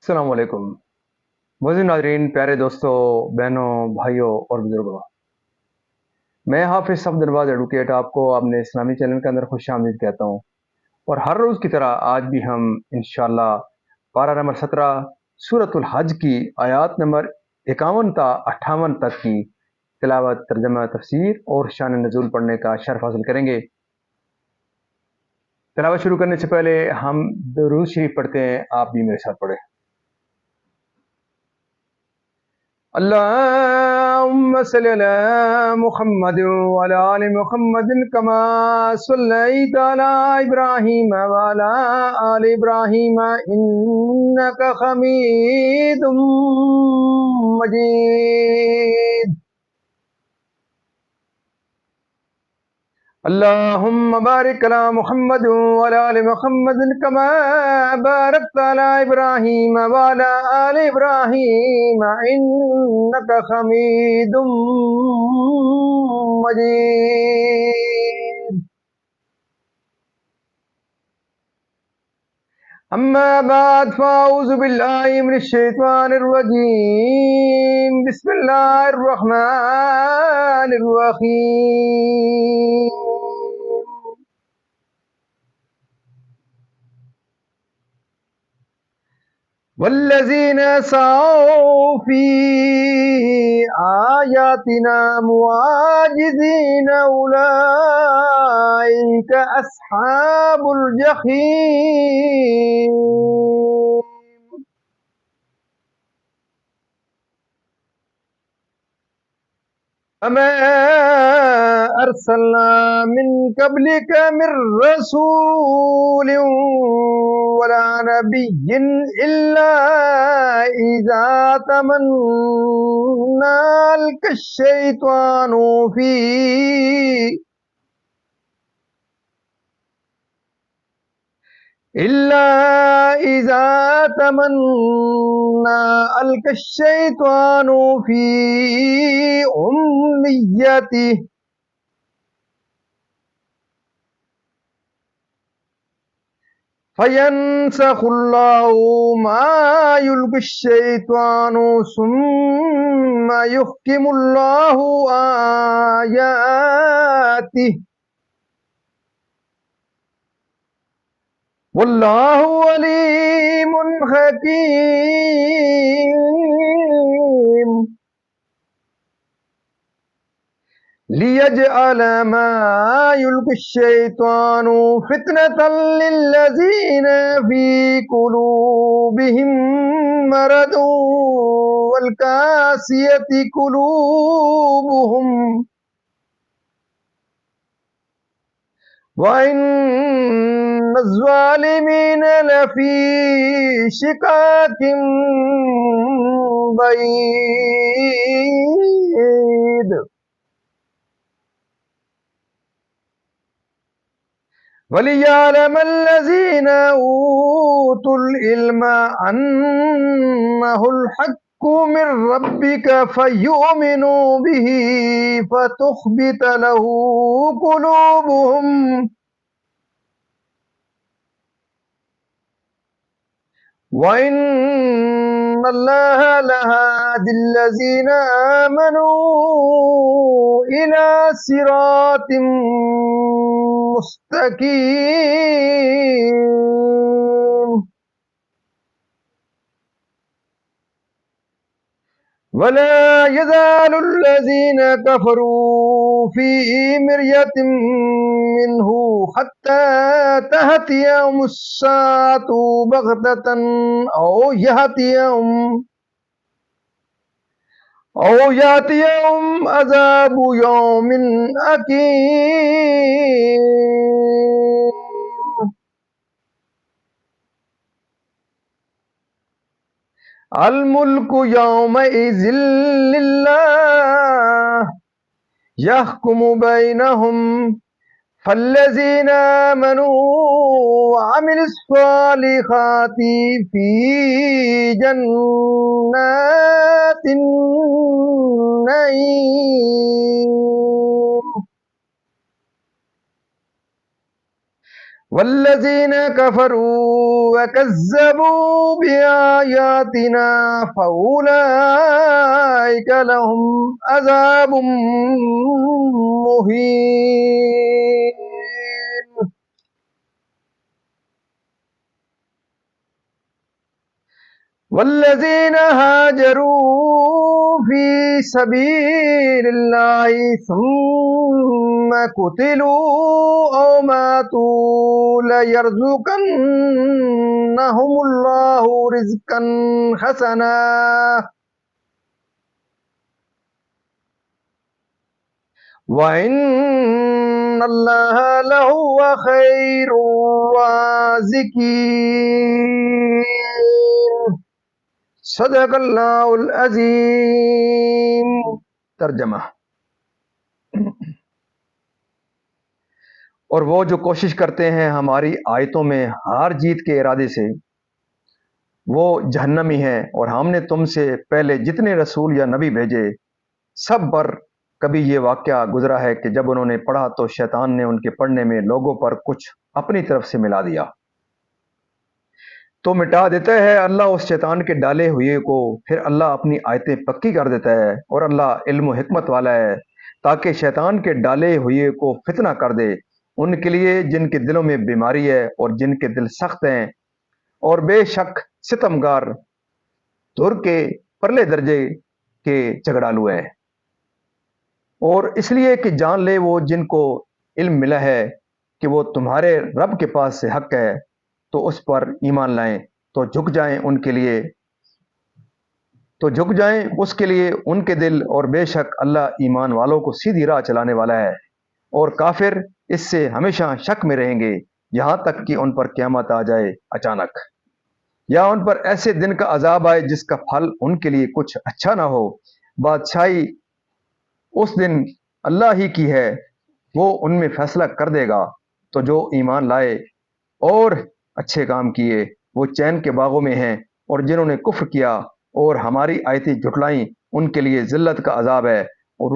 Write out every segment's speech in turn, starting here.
السلام علیکم معزز ناظرین، پیارے دوستوں، بہنوں، بھائیوں اور بزرگوں، میں حافظ صفدر نواز ایڈوکیٹ آپ کو اپنے اسلامی چینل کے اندر خوش آمدید کہتا ہوں۔ اور ہر روز کی طرح آج بھی ہم انشاءاللہ پارہ نمبر 17 سورۃ الحج کی آیات نمبر 51 تا 58 تک کی تلاوت، ترجمہ، تفسیر اور شان نزول پڑھنے کا شرف حاصل کریں گے۔ تلاوت شروع کرنے سے پہلے ہم درود شریف پڑھتے ہیں، آپ بھی میرے ساتھ پڑھیں۔ اللهم صل على محمد وعلى آل محمد كما صليت على إبراهيم وعلى آل إبراهيم إنك حميد مجيد. اللهم بارك على محمد وعلى آل محمد كما باركت على إبراهيم وعلى آل إبراهيم إنك حميد مجيد. أما بعد فأعوذ بالله من الشيطان الرجيم. بسم الله الرحمن الرحيم. والذين سعوا في آياتنا معاجزين أولئك أصحاب الجحيم. وما أرسلنا من قبلك من رسول ولا نبي إلا إذا تمنى ألقى الشيطان في أمنيته فينسخ الله ما يلقي الشيطان ثم يحكم الله آياته والله عليم حكيم. ليجعل ما يلقي الشيطان فتنة للذين في قلوبهم مرض والقاسية قلوبهم وإن الظالمين لفي شقاق بعيد. وَلِيَعْلَمَ الَّذِينَ أُوتُوا الْعِلْمَ أَنَّهُ الْحَقُّ مِنْ رَبِّكَ فَيُؤْمِنُوا بِهِ فَتُخْبِتَ لَهُ قُلُوبُهُمْ وَإِنَّ اللَّهَ لَهَادِي الَّذِينَ آمَنُوا إِلَى صِرَاطٍ مستقيم. ولا يزال الذين كفروا في مرية منه حتى تأتيهم الساعة بغتة أو يأتيهم عذاب يوم أليم. الملك يومئذ لله يحكم بينهم فالذين آمنوا وعملوا الصالحات في جنات النعيم. والذین کفروا وکذبوا بآیاتنا فأولئک لهم عذاب مہین۔ والذین هاجروا فی سبیل اللہ ثم قتلوا او ماتوا لیرزقنہم اللہ رزقا حسنا وَإِنَّ اللَّهَ لَهُوَ خَيْرُ الرَّازِقِينَ۔ صدق اللہ العظیم۔ ترجمہ: اور وہ جو کوشش کرتے ہیں ہماری آیتوں میں ہار جیت کے ارادے سے، وہ جہنمی ہیں، اور ہم نے تم سے پہلے جتنے رسول یا نبی بھیجے سب پر کبھی یہ واقعہ گزرا ہے کہ جب انہوں نے پڑھا تو شیطان نے ان کے پڑھنے میں لوگوں پر کچھ اپنی طرف سے ملا دیا، تو مٹا دیتا ہے اللہ اس شیطان کے ڈالے ہوئے کو، پھر اللہ اپنی آیتیں پکی کر دیتا ہے، اور اللہ علم و حکمت والا ہے تاکہ شیطان کے ڈالے ہوئے کو فتنہ کر دے ان کے لیے جن کے دلوں میں بیماری ہے اور جن کے دل سخت ہیں، اور بے شک ستمگار دھر کے پرلے درجے کے جھگڑالو ہیں، اور اس لیے کہ جان لے وہ جن کو علم ملا ہے کہ وہ تمہارے رب کے پاس سے حق ہے، تو اس پر ایمان لائیں، تو جھک جائیں اس کے لیے ان کے دل، اور بے شک اللہ ایمان والوں کو سیدھی راہ چلانے والا ہے، اور کافر اس سے ہمیشہ شک میں رہیں گے یہاں تک کہ ان پر قیامت آ جائے اچانک، یا ان پر ایسے دن کا عذاب آئے جس کا پھل ان کے لیے کچھ اچھا نہ ہو۔ بادشاہی اس دن اللہ ہی کی ہے، وہ ان میں فیصلہ کر دے گا، تو جو ایمان لائے اور اچھے کام کیے وہ چین کے باغوں میں ہیں، اور جنہوں نے کفر کیا اور ہماری آیتیں جھٹلائیں ان کے لیے ذلت کا عذاب ہے، اور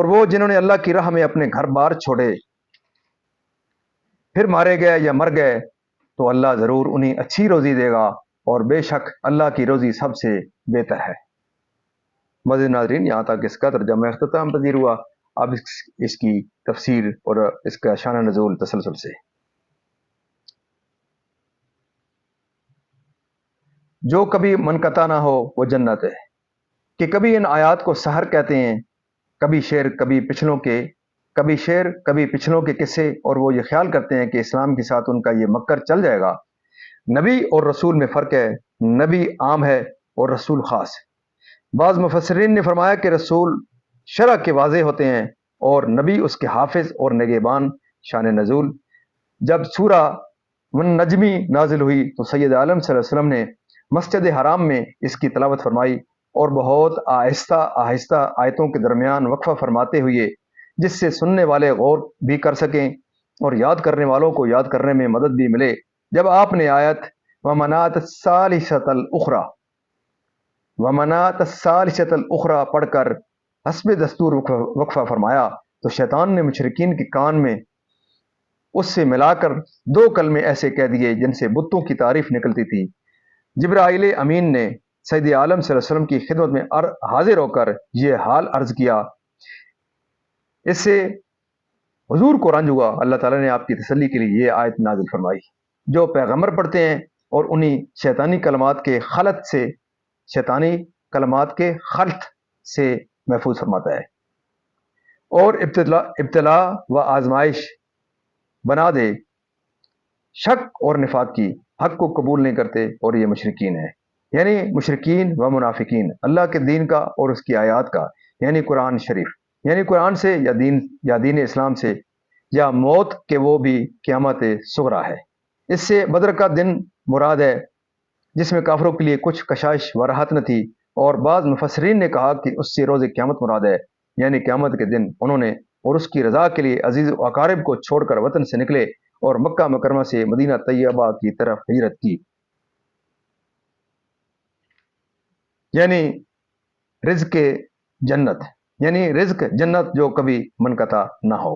وہ جنہوں نے اللہ کی راہ میں اپنے گھر بار چھوڑے پھر مارے گئے یا مر گئے، تو اللہ ضرور انہیں اچھی روزی دے گا، اور بے شک اللہ کی روزی سب سے بہتر ہے۔ مزید ناظرین، یہاں تک اس کا ترجمہ اختتام پذیر ہوا، اب اس کی تفسیر اور اس کا شان نزول تسلسل سے۔ جو کبھی منقطع نہ ہو وہ جنت ہے، کہ کبھی ان آیات کو سحر کہتے ہیں، کبھی شعر کبھی پچھلوں کے قصے، اور وہ یہ خیال کرتے ہیں کہ اسلام کے ساتھ ان کا یہ مکر چل جائے گا۔ نبی اور رسول میں فرق ہے، نبی عام ہے اور رسول خاص ہے۔ بعض مفسرین نے فرمایا کہ رسول شرع کے واضح ہوتے ہیں اور نبی اس کے حافظ اور نگہبان۔ شان نزول: جب سورہ والنجمی نازل ہوئی تو سید عالم صلی اللہ علیہ وسلم نے مسجد حرام میں اس کی تلاوت فرمائی، اور بہت آہستہ آہستہ آیتوں کے درمیان وقفہ فرماتے ہوئے، جس سے سننے والے غور بھی کر سکیں اور یاد کرنے والوں کو یاد کرنے میں مدد بھی ملے۔ جب آپ نے آیت وَمَنَاةَ الثَّالِثَةَ الْأُخْرَى پڑھ کر حسب دستور وقفہ فرمایا تو شیطان نے مشرکین کے کان میں اس سے ملا کر دو کلمے ایسے کہہ دیے جن سے بتوں کی تعریف نکلتی تھی۔ جبرائیل امین نے سید عالم صلی اللہ علیہ وسلم کی خدمت میں حاضر ہو کر یہ حال عرض کیا، اس سے حضور کو رنج ہوا۔ اللہ تعالیٰ نے آپ کی تسلی کے لیے یہ آیت نازل فرمائی، جو پیغمبر پڑھتے ہیں اور انہی شیطانی کلمات کے خلط سے محفوظ فرماتا ہے، اور ابتلا و آزمائش بنا دے شک اور نفاق کی، حق کو قبول نہیں کرتے، اور یہ مشرکین ہیں، یعنی مشرکین و منافقین، اللہ کے دین کا اور اس کی آیات کا، یعنی قرآن شریف، یعنی قرآن سے یا دین اسلام سے، یا موت کے وہ بھی قیامت صغریٰ ہے۔ اس سے بدر کا دن مراد ہے جس میں کافروں کے لیے کچھ کشائش و راحت نہ تھی، اور بعض مفسرین نے کہا کہ اس سے روز قیامت مراد ہے، یعنی قیامت کے دن انہوں نے اور اس کی رضا کے لیے عزیز و اقارب کو چھوڑ کر وطن سے نکلے اور مکہ مکرمہ سے مدینہ طیبہ کی طرف ہجرت کی، یعنی رزق جنت جو کبھی منقطع نہ ہو۔